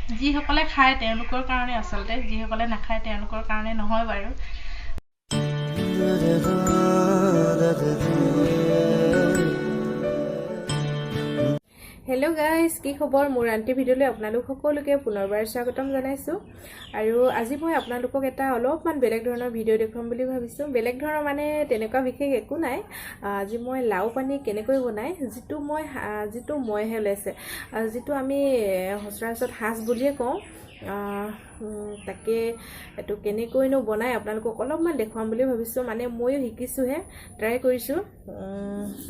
যিসকলে খায় তেওঁলোকৰ কাৰণে আচলতে, যিসকলে নাখায় তেওঁলোকৰ কাৰণে নহয় বাৰু। হেল্ল' গাইজ, কি খবৰ? মোৰ আন্টি ভিডিঅ'লৈ আপোনালোক সকলোকে পুনৰবাৰ স্বাগতম জনাইছোঁ। আৰু আজি মই আপোনালোকক এটা অলপমান বেলেগ ধৰণৰ ভিডিঅ' দেখুৱাম বুলি ভাবিছোঁ। বেলেগ ধৰণৰ মানে তেনেকুৱা বিশেষ একো নাই। আজি মই লাও পানী কেনেকৈ বনায়, যিটো মইহে ওলাইছে, যিটো আমি সচৰাচৰ সাজ বুলিয়ে কওঁ, তাকে এইটো কেনেকৈনো বনাই আপোনালোকক অলপমান দেখুৱাম বুলি ভাবিছোঁ। মানে ময়ো শিকিছোঁহে, ট্ৰাই কৰিছোঁ।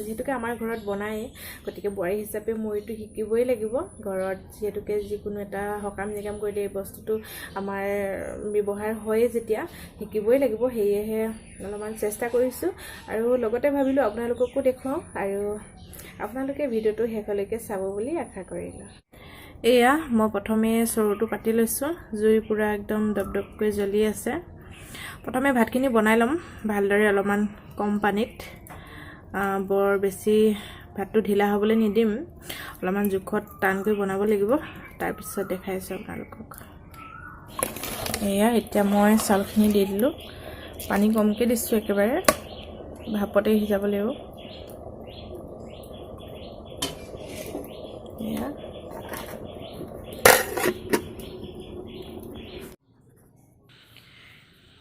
যিহেতুকে আমাৰ ঘৰত বনায়, গতিকে বোৱাৰী হিচাপে মইতো শিকিবই লাগিব। ঘৰত যিহেতুকে যিকোনো এটা সকাম নিকাম কৰিলে এই বস্তুটো আমাৰ ব্যৱহাৰ হয়েই, যেতিয়া শিকিবই লাগিব। সেয়েহে অলপমান চেষ্টা কৰিছোঁ আৰু লগতে ভাবিলোঁ আপোনালোককো দেখুৱাওঁ আৰু আপোনালোকে ভিডিঅ'টো শেষলৈকে চাব বুলি আশা কৰিলোঁ। এয়া মই প্ৰথমে চৰুটো পাতি লৈছোঁ। জুই পূৰা একদম দপদপকৈ জ্বলি আছে। প্ৰথমে ভাতখিনি বনাই ল'ম ভালদৰে, অলপমান কম পানীত। বৰ বেছি ভাতটো ঢিলা হ'বলৈ নিদিম, অলপমান জোখত টানকৈ বনাব লাগিব। তাৰপিছত দেখাইছোঁ আপোনালোকক। এয়া এতিয়া মই চাউলখিনি দি দিলোঁ। পানী কমকৈ দিছোঁ, একেবাৰে ভাপতে সিজাব লাগিব। এয়া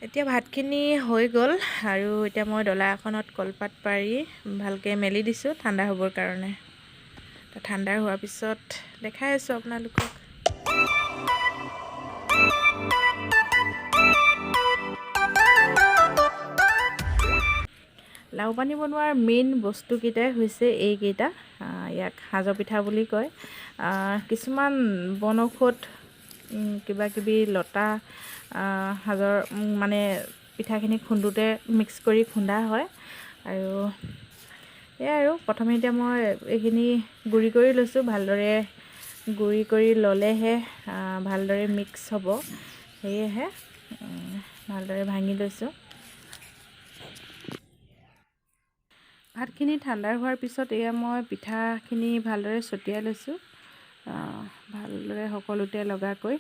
এতিয়া ভাতখিনি হৈ গ'ল আৰু এতিয়া মই ডলা এখনত কলপাত পাৰি ভালকৈ মেলি দিছোঁ ঠাণ্ডা হ'বৰ কাৰণে। ঠাণ্ডা হোৱাৰ পিছত দেখাই আছোঁ আপোনালোকক। লাও পানী বনোৱাৰ মেইন বস্তুকেইটাই হৈছে এইকেইটা। ইয়াক সাজৰ পিঠা বুলি কয়। কিছুমান বনৌষধ কিবাকিবি লতা সাজৰ মানে পিঠাখিনি খুন্দোতে মিক্স কৰি খুন্দা হয়। আৰু এয়াই আৰু প্ৰথমে এতিয়া মই এইখিনি গুড়ি কৰি লৈছোঁ। ভালদৰে গুড়ি কৰি ল'লেহে ভালদৰে মিক্স হ'ব, সেয়েহে ভালদৰে ভাঙি লৈছোঁ। ভাতখিনি ঠাণ্ডা হোৱাৰ পিছত এয়া মই পিঠাখিনি ভালদৰে ছটিয়াই লৈছোঁ, ভালদৰে সকলোতে লগাকৈ।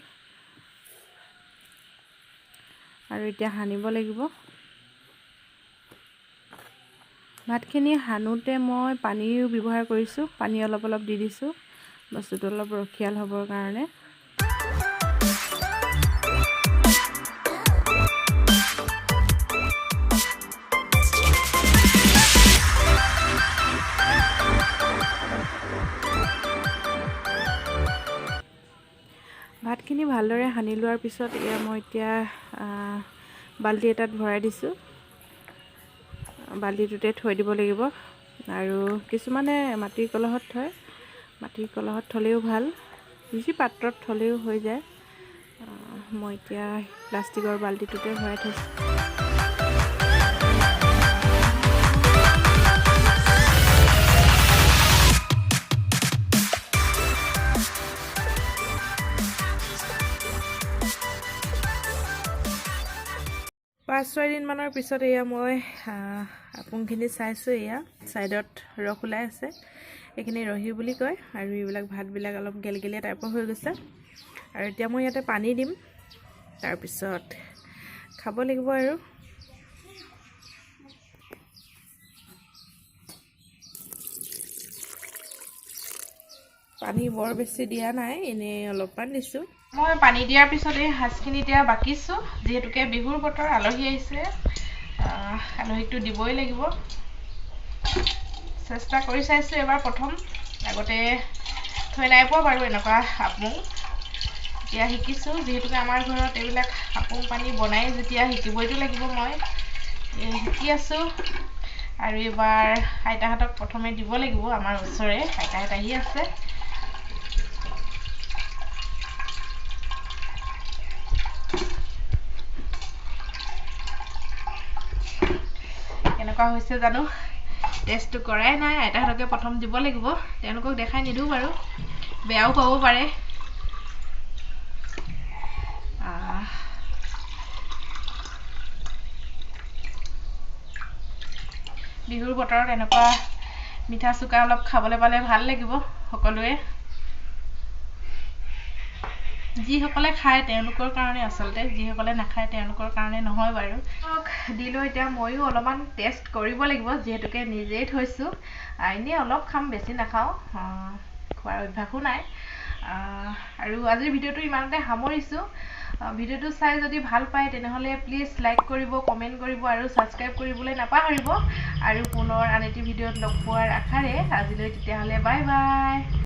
আৰু এতিয়া সানিব লাগিব। ভাতখিনি সানোতে মই পানীও ব্যৱহাৰ কৰিছোঁ। পানী অলপ অলপ দি দিছোঁ, বস্তুটো অলপ ৰখীয়াল হ'বৰ কাৰণে। ভাতখিনি ভালদৰে সানি লোৱাৰ পিছত এয়া মই এতিয়া বাল্টি এটাত ভৰাই দিছোঁ। বাল্টিটোতে থৈ দিব লাগিব। আৰু কিছুমানে মাটিৰ কলহত থয়, মাটিৰ কলহত থ'লেও ভাল, যি পাত্ৰত থ'লেও হৈ যায়। মই এতিয়া প্লাষ্টিকৰ বাল্টিটোতে ভৰাই থৈছোঁ। পাঁচ 6 দিনমানৰ পিছত এয়া মই আপোংখিনি চাইছোঁ। এয়া ছাইডত ৰস ওলাই আছে, এইখিনি ৰহি বুলি কয়। আৰু এইবিলাক ভাতবিলাক অলপ গেলগেলীয়া টাইপৰ হৈ গৈছে। আৰু এতিয়া মই ইয়াতে পানী দিম, তাৰপিছত খাব লাগিব। আৰু পানী বৰ বেছি দিয়া নাই, এনেই অলপমান দিছোঁ। মই পানী দিয়াৰ পিছত এই সাজখিনি এতিয়া বাকিছোঁ। যিহেতুকে বিহুৰ বতৰ, আলহী আহিছে, আলহীকটো দিবই লাগিব। চেষ্টা কৰি চাইছোঁ এবাৰ প্ৰথম, আগতে থৈ নাই পোৱা বাৰু এনেকুৱা আপুং। এতিয়া শিকিছোঁ, যিহেতুকে আমাৰ ঘৰত এইবিলাক আপুং পানী বনাই যেতিয়া শিকিবইতো লাগিব। মই শিকি আছোঁ আৰু এইবাৰ আইতাহঁতক প্ৰথমে দিব লাগিব। আমাৰ ওচৰে আইতাহঁত আহি আছে। কেনেকুৱা হৈছে জানো, টেষ্টটো কৰাই নাই। আইতাহঁতকে প্ৰথম দিব লাগিব, তেওঁলোকক দেখাই নিদিওঁ বাৰু, বেয়াও পাব পাৰে। বিহুৰ বতৰত এনেকুৱা মিঠা চোকা অলপ খাবলৈ পালে ভাল লাগিব সকলোৱে। যিসকলে খায় তেওঁলোকৰ কাৰণে আচলতে যিসকলে নাখায় তেওঁলোকৰ কাৰণে নহয় বাৰু দিলো এতিয়া ময়ো অলপমান টেষ্ট কৰিব লাগিব যিহেতুকে নিজেই থৈছোঁ এনেই অলপ খাম বেছি নাখাওঁ খোৱাৰ অভ্যাসো নাই আৰু আজিৰ ভিডিঅ'টো ইমানতে সামৰিছোঁ ভিডিঅ'টো চাই যদি ভাল পায় তেনেহ'লে প্লিজ লাইক কৰিব কমেণ্ট কৰিব আৰু ছাবস্ক্ৰাইব কৰিবলৈ নাপাহৰিব আৰু পুনৰ আন এটি ভিডিঅ'ত লগ পোৱাৰ আশাৰে আজিলৈ তেতিয়াহ'লে বাই বাই